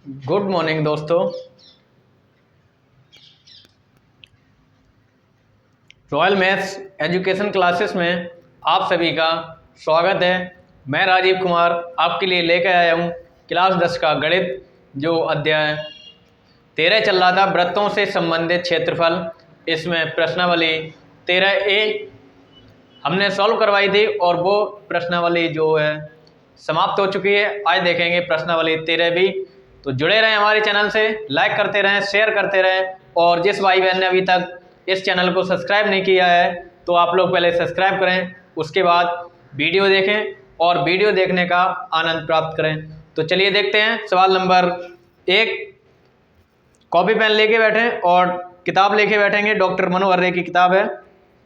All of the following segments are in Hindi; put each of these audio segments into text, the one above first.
गुड मॉर्निंग दोस्तों। रॉयल मैथ्स एजुकेशन क्लासेस में आप सभी का स्वागत है। मैं राजीव कुमार आपके लिए लेकर आया हूँ क्लास 10 का गणित, जो अध्याय 13 चल रहा था, वृत्तों से संबंधित क्षेत्रफल। इसमें प्रश्नावली 13A हमने सॉल्व करवाई थी और वो प्रश्नावली जो है समाप्त हो चुकी है। आज देखेंगे प्रश्नावली 13B। तो जुड़े रहें हमारे चैनल से, लाइक करते रहें, शेयर करते रहें, और जिस भाई बहन ने अभी तक इस चैनल को सब्सक्राइब नहीं किया है तो आप लोग पहले सब्सक्राइब करें, उसके बाद वीडियो देखें और वीडियो देखने का आनंद प्राप्त करें। तो चलिए देखते हैं सवाल नंबर 1। कॉपी पेन लेके बैठें और किताब लेके बैठेंगे, डॉक्टर मनोहर रे की किताब है,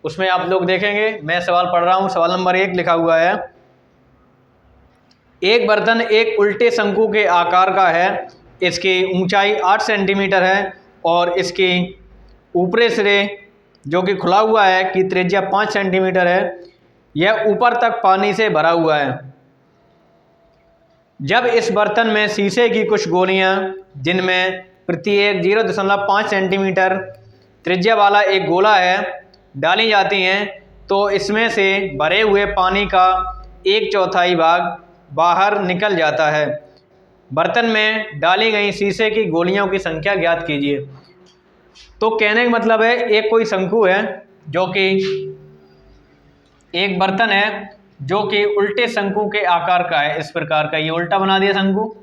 उसमें आप लोग देखेंगे। मैं सवाल पढ़ रहा हूँ। सवाल नंबर 1 लिखा हुआ है, एक बर्तन एक उल्टे शंकु के आकार का है, इसकी ऊंचाई 8 सेंटीमीटर है और इसकी ऊपरी सिरे जो कि खुला हुआ है की त्रिज्या 5 सेंटीमीटर है। यह ऊपर तक पानी से भरा हुआ है। जब इस बर्तन में शीशे की कुछ गोलियां जिनमें प्रत्येक 0.5 सेंटीमीटर त्रिज्या वाला एक गोला है डाली जाती हैं, तो इसमें से भरे हुए पानी का 1/4 भाग बाहर निकल जाता है। बर्तन में डाली गई शीशे की गोलियों की संख्या ज्ञात कीजिए। तो कहने का मतलब है, एक कोई शंकु है जो कि एक बर्तन है जो कि उल्टे शंकु के आकार का है। इस प्रकार का, ये उल्टा बना दिया शंकु,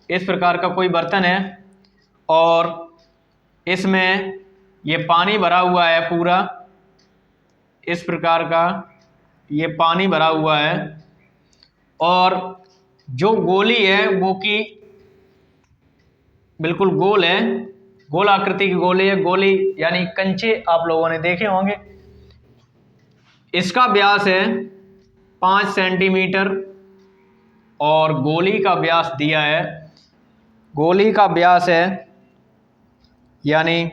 इस प्रकार का कोई बर्तन है और इसमें ये पानी भरा हुआ है पूरा, इस प्रकार का ये पानी भरा हुआ है। और जो गोली है वो कि बिल्कुल गोल है, गोल आकृति की गोली है। गोली यानी कंचे आप लोगों ने देखे होंगे। इसका व्यास है 5 सेंटीमीटर और गोली का व्यास दिया है, गोली का व्यास है यानी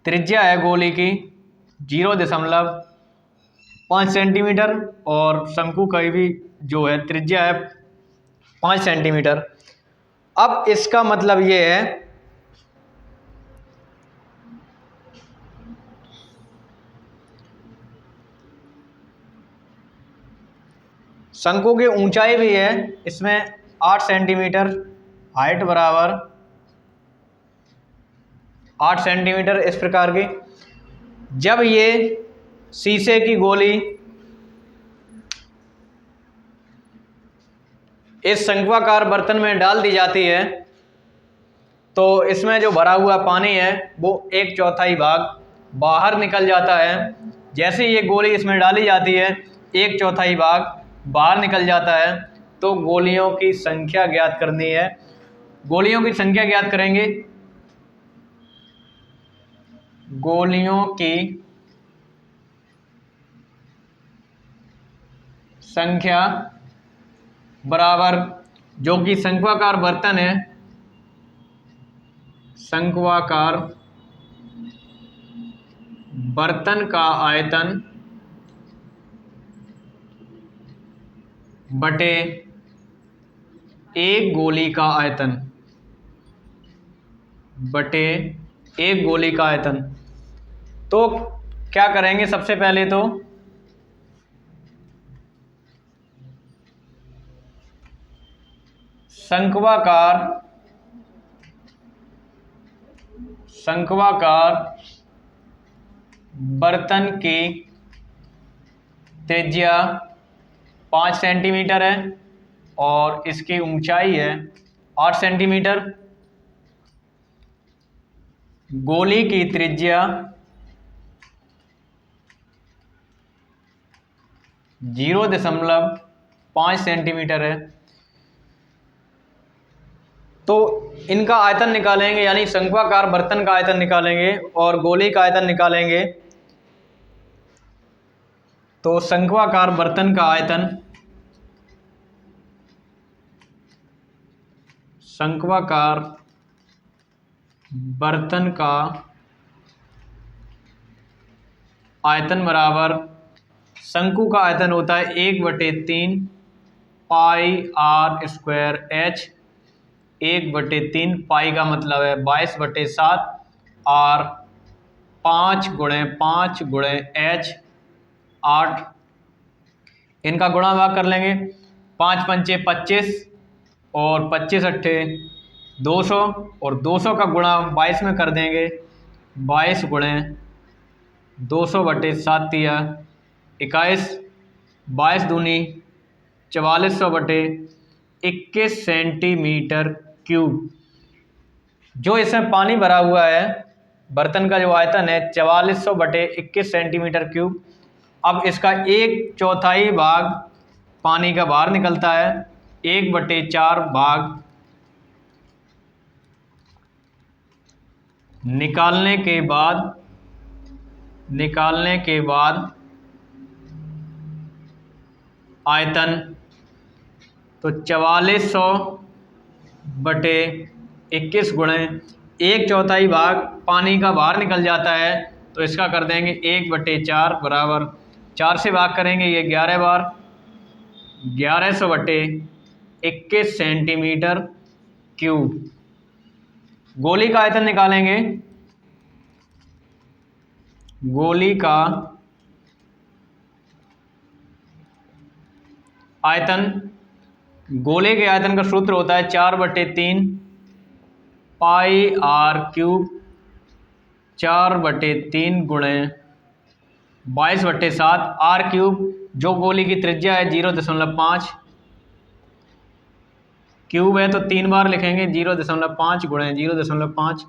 त्रिज्या है गोली की 0.5 सेंटीमीटर और शंकु का भी जो है त्रिज्या है 5 सेंटीमीटर। अब इसका मतलब ये है, शंकु की ऊंचाई भी है इसमें 8 सेंटीमीटर, हाइट बराबर 8 सेंटीमीटर, इस प्रकार की। जब ये शीशे की गोली इस शंक्वाकार बर्तन में डाल दी जाती है तो इसमें जो भरा हुआ पानी है वो 1/4 भाग बाहर निकल जाता है। जैसे ये गोली इसमें डाली जाती है 1/4 भाग बाहर निकल जाता है। तो गोलियों की संख्या ज्ञात करनी है। गोलियों की संख्या ज्ञात करेंगे। गोलियों की संख्या बराबर, जो कि शंक्वाकार बर्तन है, शंक्वाकार बर्तन का आयतन बटे एक गोली का आयतन, बटे एक गोली का आयतन। तो क्या करेंगे, सबसे पहले तो शंक्वाकार बर्तन की त्रिज्या 5 सेंटीमीटर है और इसकी ऊंचाई है 8 सेंटीमीटर। गोली की त्रिज्या 0.5 सेंटीमीटर है। तो इनका आयतन निकालेंगे, यानी शंक्वाकार बर्तन का आयतन निकालेंगे और गोली का आयतन निकालेंगे। तो शंक्वाकार बर्तन का आयतन, शंक्वाकार बर्तन का आयतन बराबर, शंकु का आयतन होता है 1/3 पाई r² h 1/3, पाई का मतलब है 22/7, और 5 × 5 × H 8, इनका गुणा भाग कर लेंगे। 5×5 = 25 और 25×8 = 200, और 200 का गुणा 22 में कर देंगे। 22 × 200/7 × 21, 22 दूनी 4400/21 सेंटीमीटर क्यूब। जो इसमें पानी भरा हुआ है, बर्तन का जो आयतन है 4400/21 सेंटीमीटर क्यूब। अब इसका 1/4 भाग पानी का बाहर निकलता है। 1/4 भाग निकालने के बाद आयतन, तो 4400/21 गुणे 1/4 भाग पानी का बाहर निकल जाता है, तो इसका कर देंगे 1/4 बराबर 4 से भाग करेंगे, ये 11 बार, 1100/21 सेंटीमीटर क्यूब। गोली का आयतन निकालेंगे। गोली का आयतन, गोले के आयतन का सूत्र होता है 4/3 πr³, 4/3 गुणे 22/7 r³। जो गोली की त्रिज्या है 0.5, क्यूब है तो 3 बार लिखेंगे, 0.5 गुणे 0.5।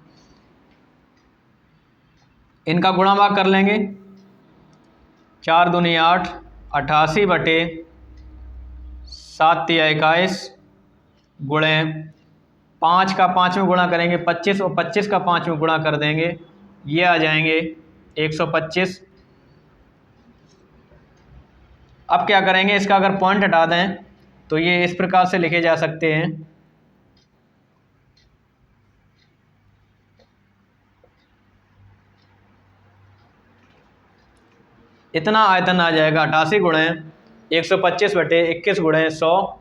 इनका गुणा भाग कर लेंगे। 4 दूनी 8, 88/7 × 21 गुणे 5 का 5 में गुणा करेंगे 25, और 25 का 5 में गुणा कर देंगे, ये आ जाएंगे 125। अब क्या करेंगे, इसका अगर पॉइंट हटा दें तो ये इस प्रकार से लिखे जा सकते हैं। इतना आयतन आ जाएगा 88 गुणे 125/21 गुणे 100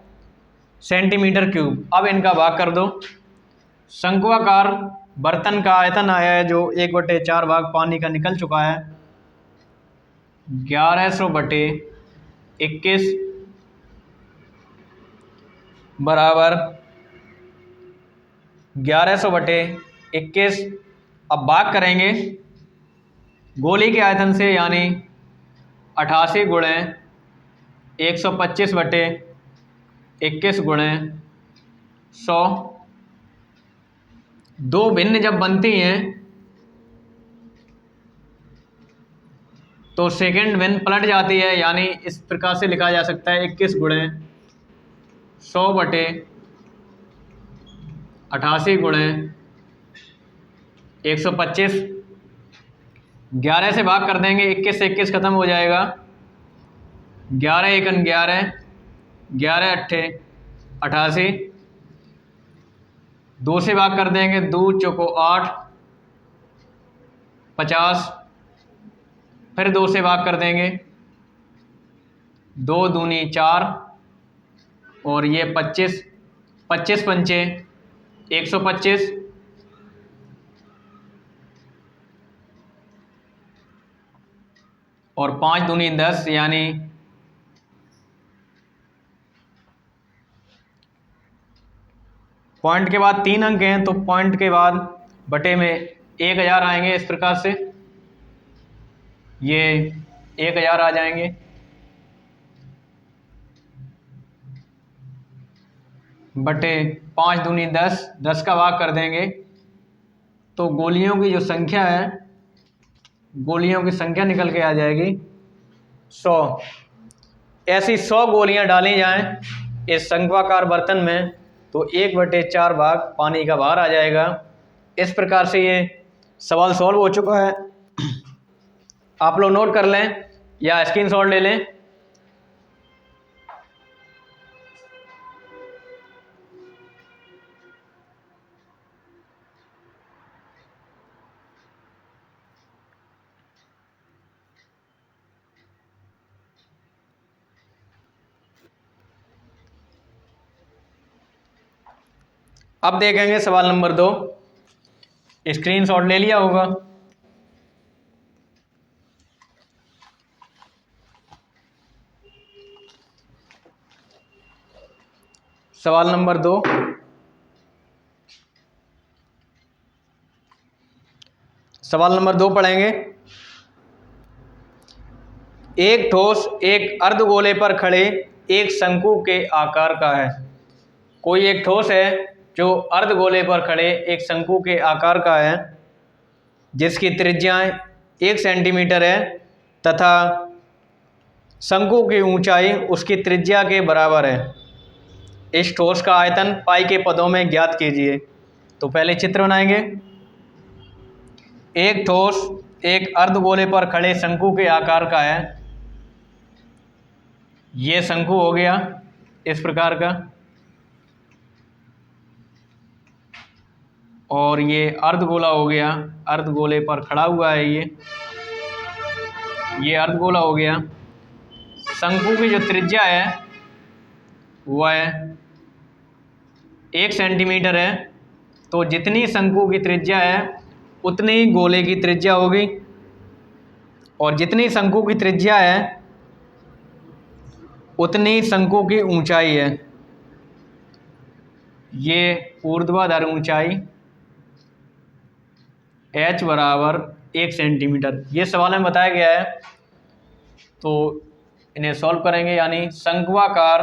सेंटीमीटर क्यूब। अब इनका भाग कर दो। शंक्वाकार बर्तन का आयतन आया है जो 1/4 भाग पानी का निकल चुका है, 1100/21 बराबर 1100/21। अब भाग करेंगे गोली के आयतन से, यानी 88 गुणे 125/21 गुणे 100। दो भिन्न जब बनती हैं तो सेकंड भिन्न पलट जाती है, यानी इस प्रकार से लिखा जा सकता है 21 गुणे 100/88 गुणे 125। 11 से भाग कर देंगे, 21 से 21 खत्म हो जाएगा, 11 × 1 = 11, 11 × 8 = 88। 2 से भाग कर देंगे, 2 × 4 = 8, 50। फिर 2 से भाग कर देंगे, 2 दूनी 4, और ये 25, 25 पंचे 125, और 5 दूनी 10, यानी पॉइंट के बाद 3 अंक हैं, तो पॉइंट के बाद बटे में 1000 आएंगे। इस प्रकार से ये 1000 आ जाएंगे। बटे 5 दूनी 10, 10 का भाग कर देंगे, तो गोलियों की जो संख्या है, गोलियों की संख्या निकल के आ जाएगी 100। ऐसी 100 गोलियां डाली जाएं इस शंक्वाकार बर्तन में, तो 1/4 भाग पानी का बाहर आ जाएगा। इस प्रकार से ये सवाल सॉल्व हो चुका है। आप लोग नोट कर लें या स्क्रीनशॉट ले लें। अब देखेंगे सवाल नंबर 2। स्क्रीनशॉट ले लिया होगा। सवाल नंबर 2, सवाल नंबर 2 पढ़ेंगे। एक ठोस एक अर्धगोले पर खड़े एक शंकु के आकार का है। कोई एक ठोस है जो अर्धगोले पर खड़े एक शंकु के आकार का है, जिसकी त्रिज्या 1 सेंटीमीटर है तथा शंकु की ऊंचाई उसकी त्रिज्या के बराबर है। इस ठोस का आयतन पाई के पदों में ज्ञात कीजिए। तो पहले चित्र बनाएंगे। एक ठोस एक अर्धगोले पर खड़े शंकु के आकार का है। ये शंकु हो गया इस प्रकार का, और ये अर्धगोला हो गया, अर्धगोले पर खड़ा हुआ है ये अर्धगोला हो गया। शंकु की जो त्रिज्या है वह 1 सेंटीमीटर है। तो जितनी शंकु की त्रिज्या है उतनी ही गोले की त्रिज्या होगी, और जितनी शंकु की त्रिज्या है उतनी शंकु की ऊंचाई है। ये ऊर्ध्वाधर ऊंचाई h बराबर 1 सेंटीमीटर, ये सवाल में बताया गया है। तो इन्हें सॉल्व करेंगे, यानी शंक्वाकार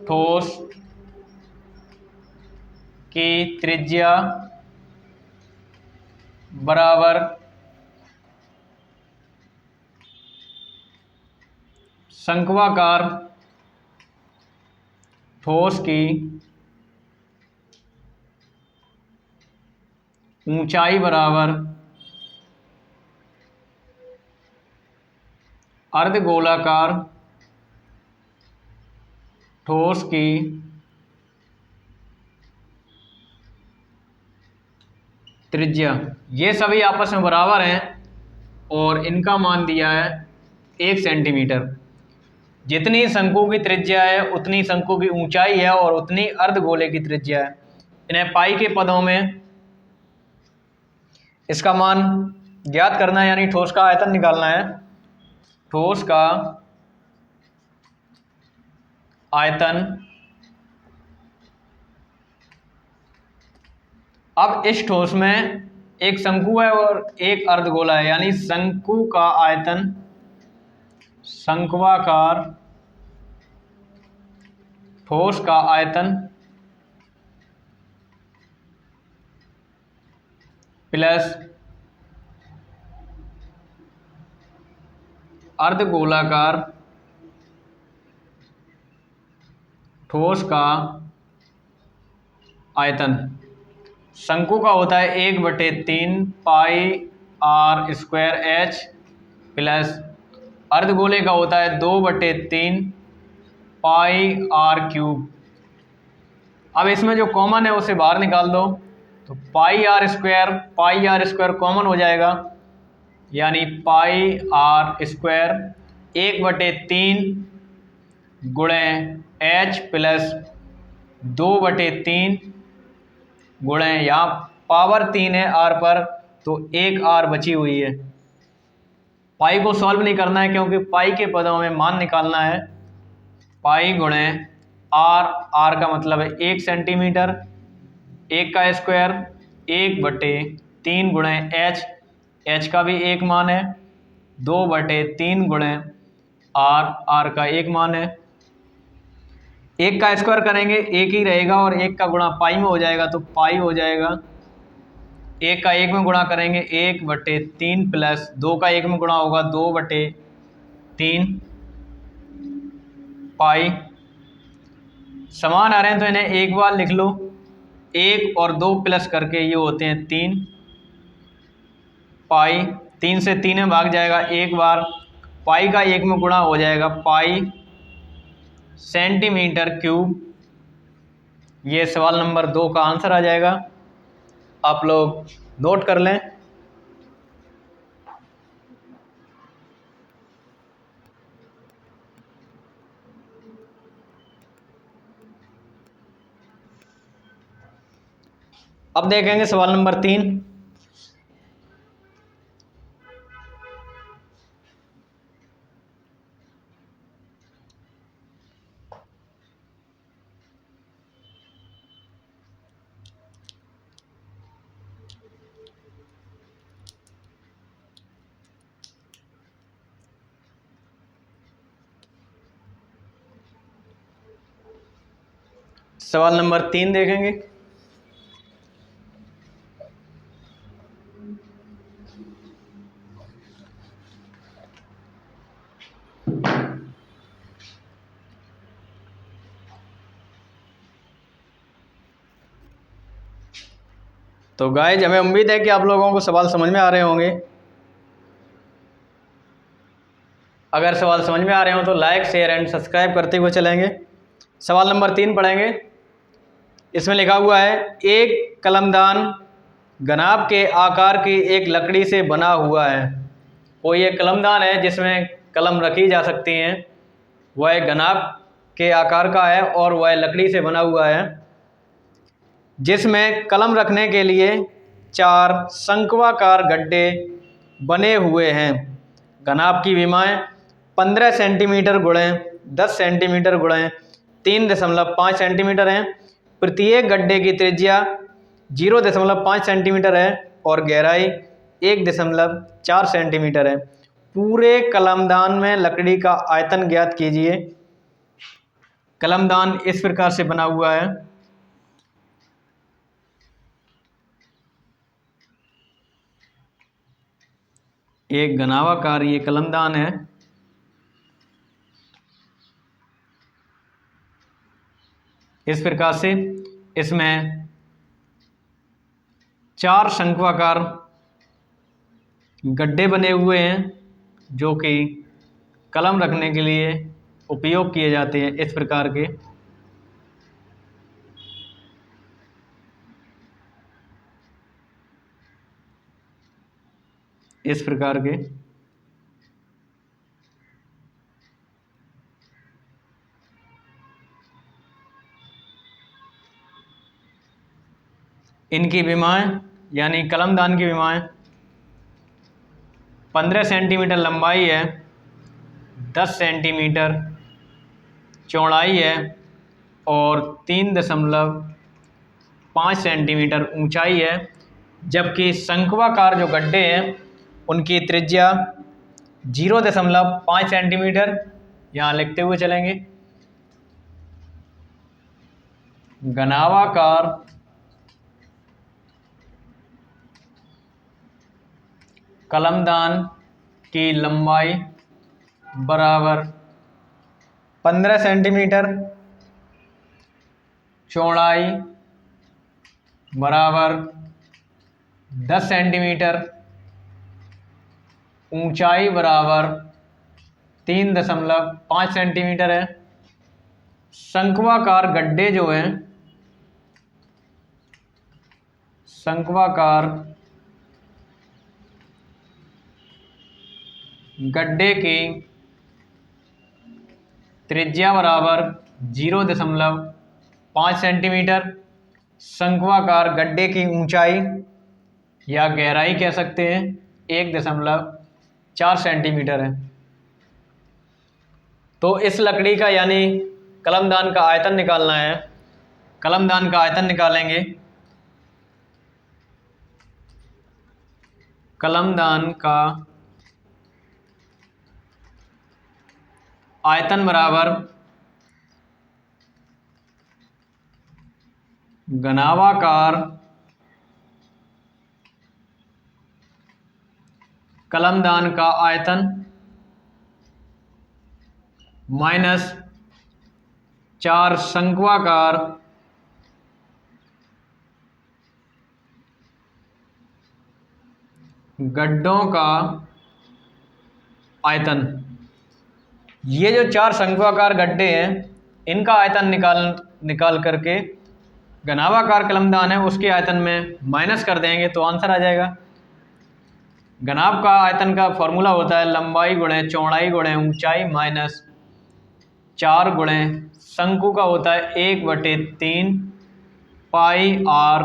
ठोस की त्रिज्या बराबर शंक्वाकार ठोस की ऊंचाई बराबर अर्धगोलाकार ठोस की त्रिज्या। ये सभी आपस में बराबर हैं और इनका मान दिया है 1 सेंटीमीटर। जितनी शंकु की त्रिज्या है उतनी शंकु की ऊंचाई है और उतनी अर्धगोले की त्रिज्या है। इन्हें पाई के पदों में इसका मान ज्ञात करना है, यानी ठोस का आयतन निकालना है। ठोस का आयतन, अब इस ठोस में एक शंकु है और एक अर्धगोला है, यानी शंकु का आयतन शंक्वाकार ठोस का आयतन प्लस अर्धगोलाकार ठोस का आयतन। शंकु का होता है 1/3 पाई आर स्क्वायर एच, प्लस अर्धगोले का होता है 2/3 पाई आर क्यूब। अब इसमें जो कॉमन है उसे बाहर निकाल दो, तो पाई आर स्क्वायर कॉमन हो जाएगा, यानी पाई आर स्क्वायर 1/3 गुणे एच प्लस 2/3 गुणे, यहाँ पावर 3 है आर पर तो 1 आर बची हुई है। पाई को सॉल्व नहीं करना है क्योंकि पाई के पदों में मान निकालना है। पाई गुणे आर, आर का मतलब है 1 सेंटीमीटर, 1 का स्क्वायर 1/3 गुणे एच, एच का भी 1 मान है, 2/3 गुणे आर, आर का 1 मान है। 1 का स्क्वायर करेंगे 1 ही रहेगा और 1 का गुणा पाई में हो जाएगा तो पाई हो जाएगा। 1 का 1 में गुणा करेंगे 1/3 प्लस 2 का 1 में गुणा होगा 2/3 पाई। समान आ रहे हैं तो इन्हें एक बार लिख लो, 1 और 2 प्लस करके ये होते हैं 3 पाई। 3 से 3 में भाग जाएगा 1 बार, पाई का 1 में गुणा हो जाएगा पाई सेंटीमीटर क्यूब। ये सवाल नंबर 2 का आंसर आ जाएगा। आप लोग नोट कर लें। अब देखेंगे सवाल नंबर 3। सवाल नंबर 3 देखेंगे। तो गाइज हमें उम्मीद है कि आप लोगों को सवाल समझ में आ रहे होंगे। अगर सवाल समझ में आ रहे हो तो लाइक शेयर एंड सब्सक्राइब करते हुए चलेंगे। सवाल नंबर 3 पढ़ेंगे। इसमें लिखा हुआ है, एक कलमदान गनाब के आकार की एक लकड़ी से बना हुआ है। कोई एक कलमदान है जिसमें कलम रखी जा सकती हैं, वह गनाब के आकार का है और वह लकड़ी से बना हुआ है, जिसमें कलम रखने के लिए 4 शंक्वाकार गड्ढे बने हुए हैं। गनाब की विमाएँ 15 सेंटीमीटर गुणे 10 सेंटीमीटर गुणे 3.5 सेंटीमीटर हैं। प्रत्येक गड्ढे की त्रिज्या 0.5 सेंटीमीटर है और गहराई 1.4 सेंटीमीटर है। पूरे कलमदान में लकड़ी का आयतन ज्ञात कीजिए। कलमदान इस प्रकार से बना हुआ है। एक घनावाकार ये कलमदान है। इस प्रकार से इसमें 4 शंक्वाकार गड्ढे बने हुए हैं जो कि कलम रखने के लिए उपयोग किए जाते हैं। इस प्रकार के इनकी विमाएँ यानी कलमदान की विमाएँ 15 सेंटीमीटर लंबाई है, 10 सेंटीमीटर चौड़ाई है और 3.5 सेंटीमीटर ऊंचाई है। जबकि शंक्वाकार जो गड्ढे हैं उनकी त्रिज्या 0.5 सेंटीमीटर, यहाँ लिखते हुए चलेंगे। घनावाकार कलमदान की लंबाई बराबर 15 सेंटीमीटर, चौड़ाई बराबर 10 सेंटीमीटर, ऊंचाई बराबर 3.5 सेंटीमीटर है। शंक्वाकार गड्ढे जो हैं, शंक्वाकार गड्ढे की त्रिज्या बराबर 0.5 सेंटीमीटर। शंक्वाकार गड्ढे की ऊंचाई या गहराई कह सकते हैं 1.4 सेंटीमीटर है। तो इस लकड़ी का यानी कलमदान का आयतन निकालना है। कलमदान का आयतन निकालेंगे। कलमदान का आयतन बराबर घनावाकार कलमदान का आयतन माइनस 4 शंक्वाकार गड्ढों का आयतन। ये जो 4 शंक्वाकार गड्ढे हैं इनका आयतन निकाल करके घनावाकार कलमदान है उसके आयतन में माइनस कर देंगे तो आंसर आ जाएगा। घनाभ का आयतन का फॉर्मूला होता है लंबाई गुणे चौड़ाई गुणे ऊंचाई माइनस 4 गुणे शंकु का होता है 1/3 पाई r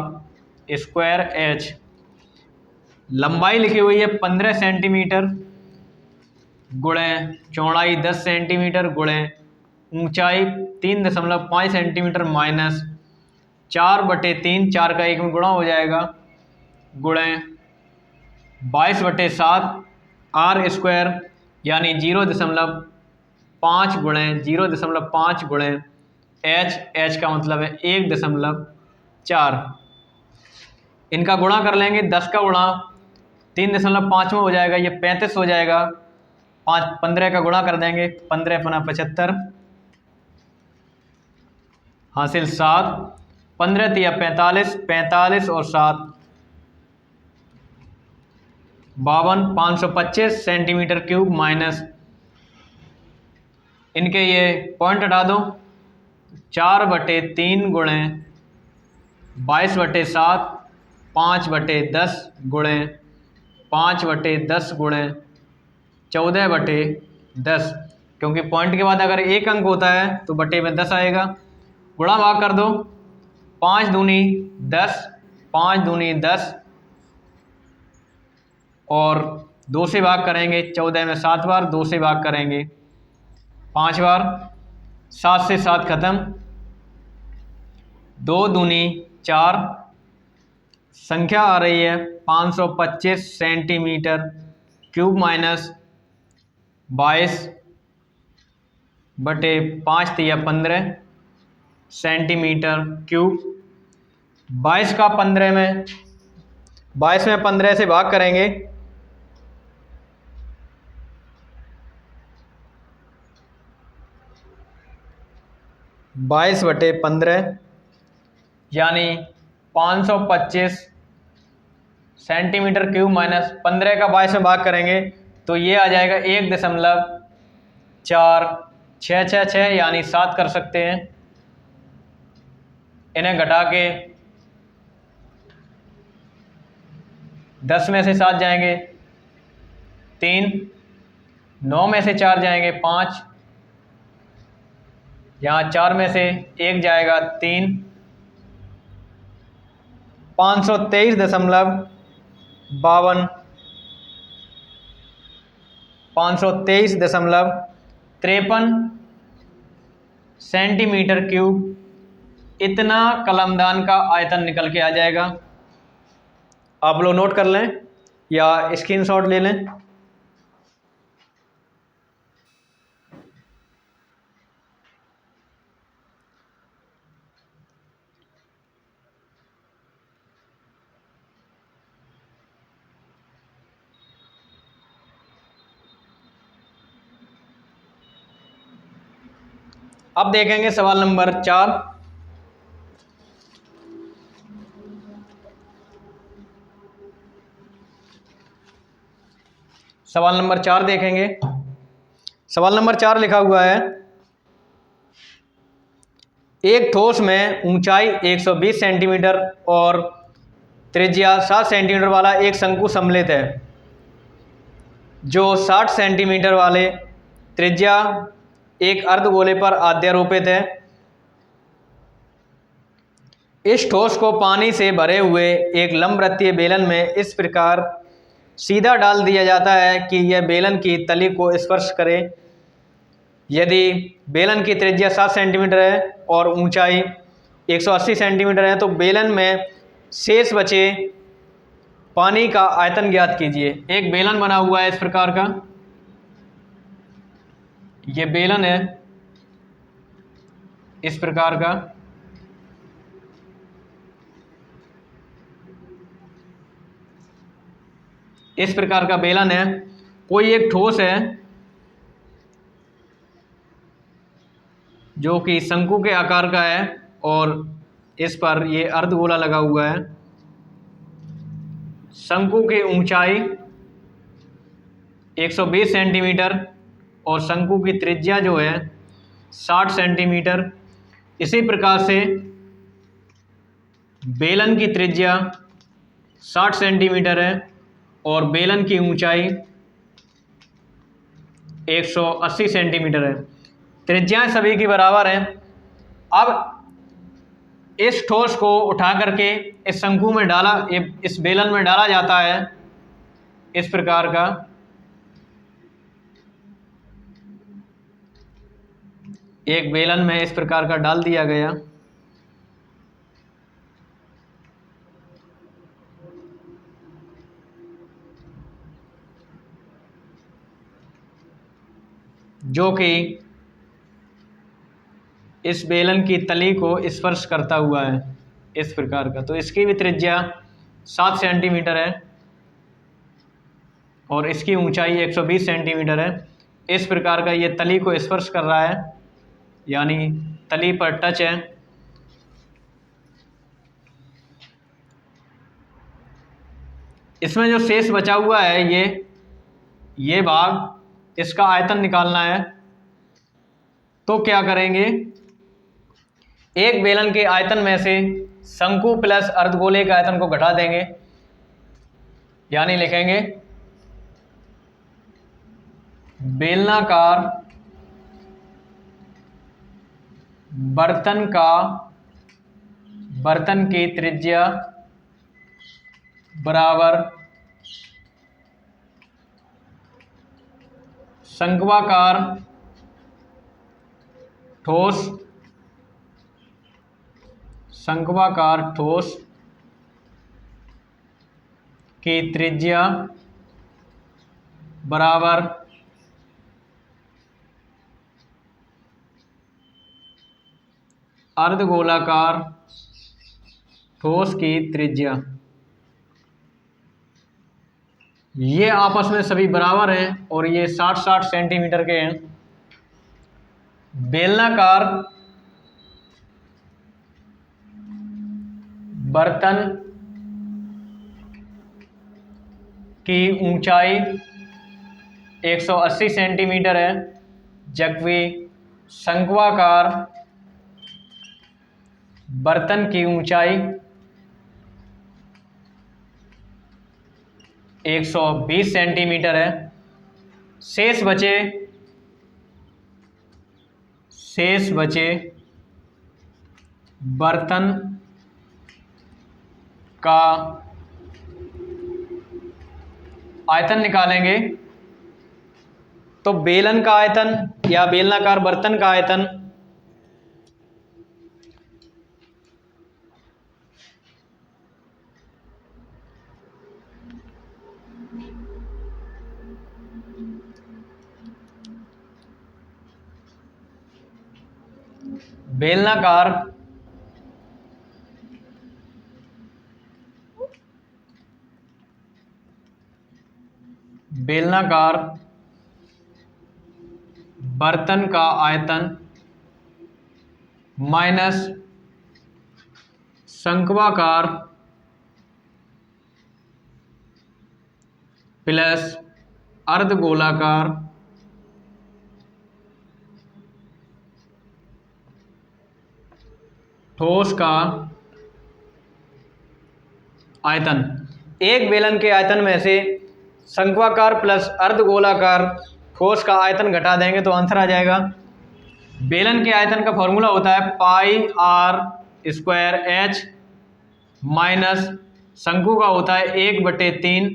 स्क्वायर एच। लंबाई लिखी हुई है 15 सेंटीमीटर गुणे चौड़ाई 10 सेंटीमीटर गुणे ऊंचाई 3.5 सेंटीमीटर माइनस 4/3, 4 का 1 में गुणा हो जाएगा, गुणे 22/7 आर स्क्वायर, यानी 0.5 गुणे 0.5 गुणे एच का मतलब है 1.4। इनका गुणा कर लेंगे, 10 का गुणा 3.5 में हो जाएगा, ये 35 हो जाएगा। 15 का गुणा कर देंगे, 15 × 75 हासिल 7, 15 × 45, 45 और 7 52, 525 सेंटीमीटर क्यूब माइनस, इनके ये पॉइंट हटा दो, 4/3 गुणे 22/7 5/10 गुणे 5/10 गुणे 14/10, क्योंकि पॉइंट के बाद अगर एक अंक होता है तो बटे में 10 आएगा। गुणा भाग कर दो, 5 दूनी 10, 5 दूनी 10 और 2 से भाग करेंगे, 14 में 7 बार, 2 से भाग करेंगे 5 बार, 7 से 7 खत्म, 2 दूनी 4, संख्या आ रही है 525 सेंटीमीटर क्यूब माइनस 22/5 या 15 सेंटीमीटर क्यूब। 22 का 15 में 22 में 15 से भाग करेंगे, 22/15 यानी 525 सेंटीमीटर क्यूब माइनस 15 का 22 में भाग करेंगे तो ये आ जाएगा 1.46666, यानी 7 कर सकते हैं। इन्हें घटा के 10 में से 7 जाएंगे 3, 9 में से 4 जाएंगे 5, यहाँ 4 में से 1 जाएगा 3, 523.52 523.53 सेंटीमीटर क्यूब, इतना कलमदान का आयतन निकल के आ जाएगा। आप लोग नोट कर लें या स्क्रीनशॉट ले लें। अब देखेंगे सवाल नंबर 4। सवाल नंबर 4 देखेंगे। सवाल नंबर 4 लिखा हुआ है, एक ठोस में ऊंचाई 120 सेंटीमीटर और त्रिज्या 7 सेंटीमीटर वाला एक शंकु सम्मिलित है, जो 60 सेंटीमीटर वाले त्रिज्या एक अर्धगोले पर अध्यारोपित है। इस ठोस को पानी से भरे हुए एक लंबवृत्तीय बेलन में इस प्रकार सीधा डाल दिया जाता है कि यह बेलन की तली को स्पर्श करे। यदि बेलन की त्रिज्या 7 सेंटीमीटर है और ऊंचाई 180 सेंटीमीटर है तो बेलन में शेष बचे पानी का आयतन ज्ञात कीजिए। एक बेलन बना हुआ है इस प्रकार का, ये बेलन है इस प्रकार का, इस प्रकार का बेलन है। कोई एक ठोस है जो कि शंकु के आकार का है और इस पर ये अर्धगोला लगा हुआ है। शंकु की ऊंचाई 120 सेंटीमीटर और शंकु की त्रिज्या जो है 60 सेंटीमीटर। इसी प्रकार से बेलन की त्रिज्या 60 सेंटीमीटर है और बेलन की ऊंचाई 180 सेंटीमीटर है। त्रिज्याएं सभी की बराबर हैं। अब इस ठोस को उठा करके इस शंकु में डाला, इस बेलन में डाला जाता है, इस प्रकार का। एक बेलन में इस प्रकार का डाल दिया गया। जो कि इस बेलन की तली को स्पर्श करता हुआ है, इस प्रकार का। तो इसकी भी त्रिज्या 7 सेंटीमीटर है और इसकी ऊंचाई 120 सेंटीमीटर है। इस प्रकार का ये तली को स्पर्श कर रहा है, यानी तली पर टच है। इसमें जो शेष बचा हुआ है, ये भाग, इसका आयतन निकालना है। तो क्या करेंगे, एक बेलन के आयतन में से शंकु प्लस अर्धगोले के आयतन को घटा देंगे, यानी लिखेंगे बेलनाकार बर्तन की त्रिज्या बराबर शंक्वाकार ठोस की त्रिज्या बराबर अर्धगोलाकार ठोस की त्रिज्या। ये आपस में सभी बराबर हैं और ये 60-60 सेंटीमीटर के हैं। बेलनाकार बर्तन की ऊंचाई 180 सेंटीमीटर है, जबकि शंक्वाकार बर्तन की ऊंचाई 120 सेंटीमीटर है। शेष बचे बर्तन का आयतन निकालेंगे। तो बेलन का आयतन या बेलनाकार बर्तन का आयतन बेलनाकार बर्तन का आयतन माइनस शंक्वाकार प्लस अर्धगोलाकार ठोस का आयतन। एक बेलन के आयतन में से शंक्वाकार प्लस अर्धगोलाकार ठोस का आयतन घटा देंगे तो आंसर आ जाएगा। बेलन के आयतन का फॉर्मूला होता है πr² h माइनस शंकु का होता है 1/3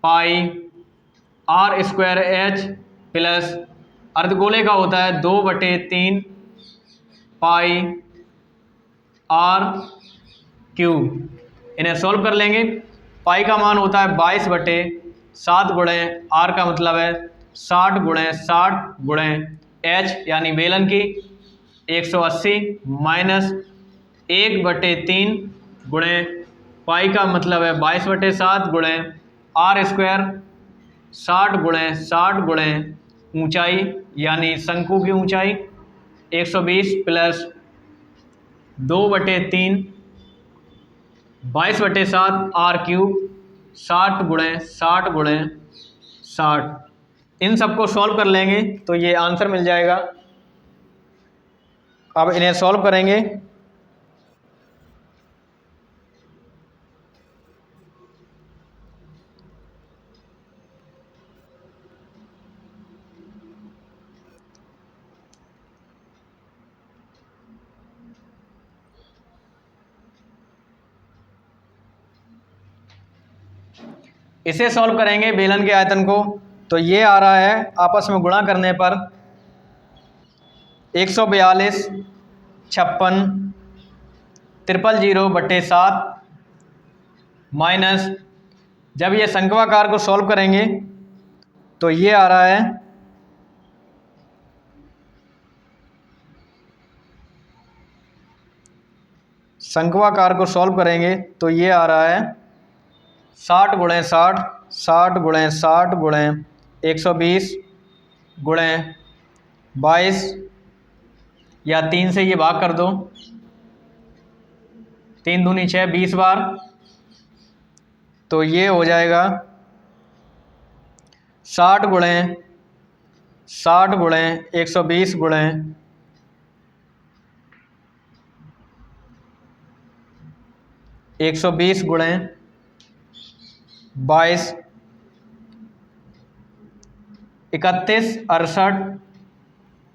πr² h प्लस अर्धगोले का होता है 2/3 πr³। इन्हें सॉल्व कर लेंगे। पाई का मान होता है 22/7 गुणे आर का मतलब है 60 गुणे एच यानी बेलन की 180 माइनस 1/3 गुणे पाई का मतलब है 22/7 गुणे r², 60 गुणे ऊंचाई यानी शंकु की ऊंचाई 120 प्लस 2/3 22/7 r³, 60 गुणे 60। इन सबको सॉल्व कर लेंगे तो ये आंसर मिल जाएगा। अब इन्हें सॉल्व करेंगे। इसे सॉल्व करेंगे बेलन के आयतन को, तो ये आ रहा है आपस में गुणा करने पर 142 56 000/7 माइनस, जब ये संख्याकार को सॉल्व करेंगे तो ये आ रहा है संख्याकार को सॉल्व करेंगे तो ये आ रहा है 60 × 60 60 × 60 × 120 × 22 या 3 से ये भाग कर दो, 3 दूनी 6 20 बार, तो ये हो जाएगा 60 × 60 × 120 × 120 × 22 31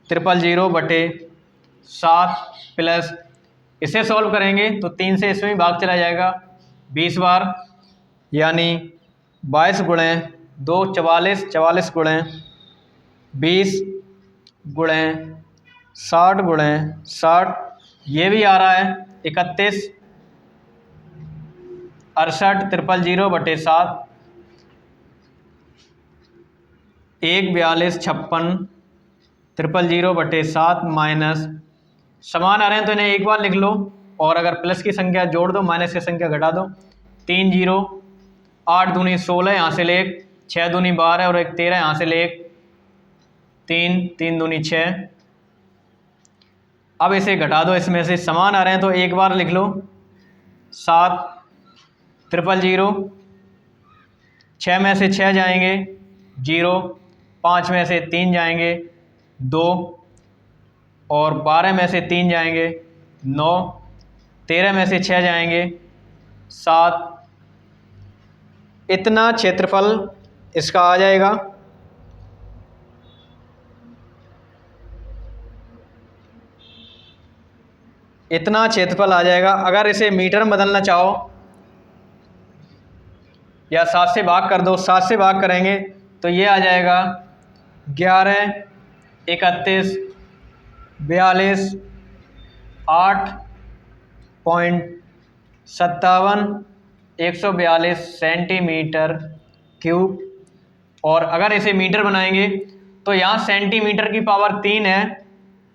68 000/7 प्लस, इसे सॉल्व करेंगे तो 3 से इसमें भाग चला जाएगा 20 बार, यानी 22 × 2 44 44 × 20 × 60 × 60, ये भी आ रहा है 31 68 000/7 1 42 56 000/7 माइनस, समान आ रहे हैं तो इन्हें एक बार लिख लो, और अगर प्लस की संख्या जोड़ दो माइनस की संख्या घटा दो, 3 0 8 दूनी 16 यहाँ से ले 1 6 दूनी 12 और 1 13 यहाँ से ले 1 3 3 दूनी 6। अब इसे घटा दो, इसमें से समान आ रहे हैं तो एक बार लिख लो, 7 000, 6 में से 6 जाएंगे 0, 5 में से 3 जाएंगे 2, और 12 में से 3 जाएंगे 9, 13 में से 6 जाएंगे 7, इतना क्षेत्रफल इसका आ जाएगा। इतना क्षेत्रफल आ जाएगा। अगर इसे मीटर में बदलना चाहो या 7 से भाग कर दो, 7 से भाग करेंगे तो ये आ जाएगा 11 31 42 8.57 142 सेंटीमीटर क्यूब। और अगर इसे मीटर बनाएंगे तो यहाँ सेंटीमीटर की पावर 3 है,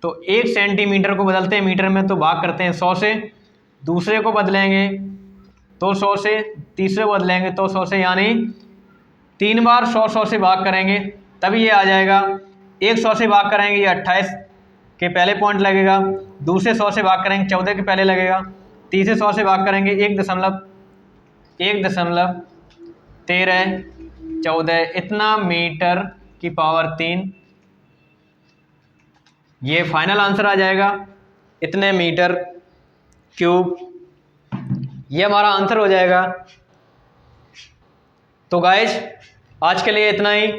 तो 1 सेंटीमीटर को बदलते हैं मीटर में तो भाग करते हैं 100 से, दूसरे को बदलेंगे तो 100 से, तीसरे को बदलेंगे तो 100 से, यानी 3 बार 100 से भाग करेंगे तभी ये आ जाएगा। 100 से भाग करेंगे ये 28 के पहले पॉइंट लगेगा, दूसरे 100 से भाग करेंगे 14 के पहले लगेगा, तीसरे 100 से भाग करेंगे 1.1314, इतना मीटर की पावर 3, ये फाइनल आंसर आ जाएगा, इतने मीटर क्यूब, ये हमारा आंसर हो जाएगा। तो गाइज आज के लिए इतना ही,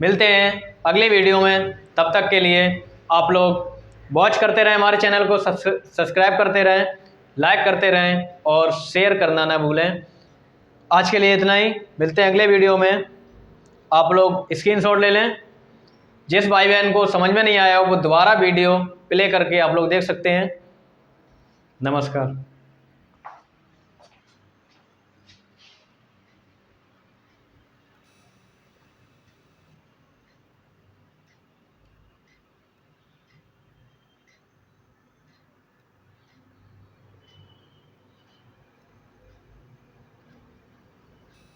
मिलते हैं अगले वीडियो में, तब तक के लिए आप लोग वॉच करते रहें, हमारे चैनल को सब्सक्राइब करते रहें, लाइक करते रहें और शेयर करना ना भूलें। आज के लिए इतना ही, मिलते हैं अगले वीडियो में। आप लोग स्क्रीनशॉट ले लें, जिस भाई बहन को समझ में नहीं आया वो दोबारा वीडियो प्ले करके आप लोग देख सकते हैं। नमस्कार।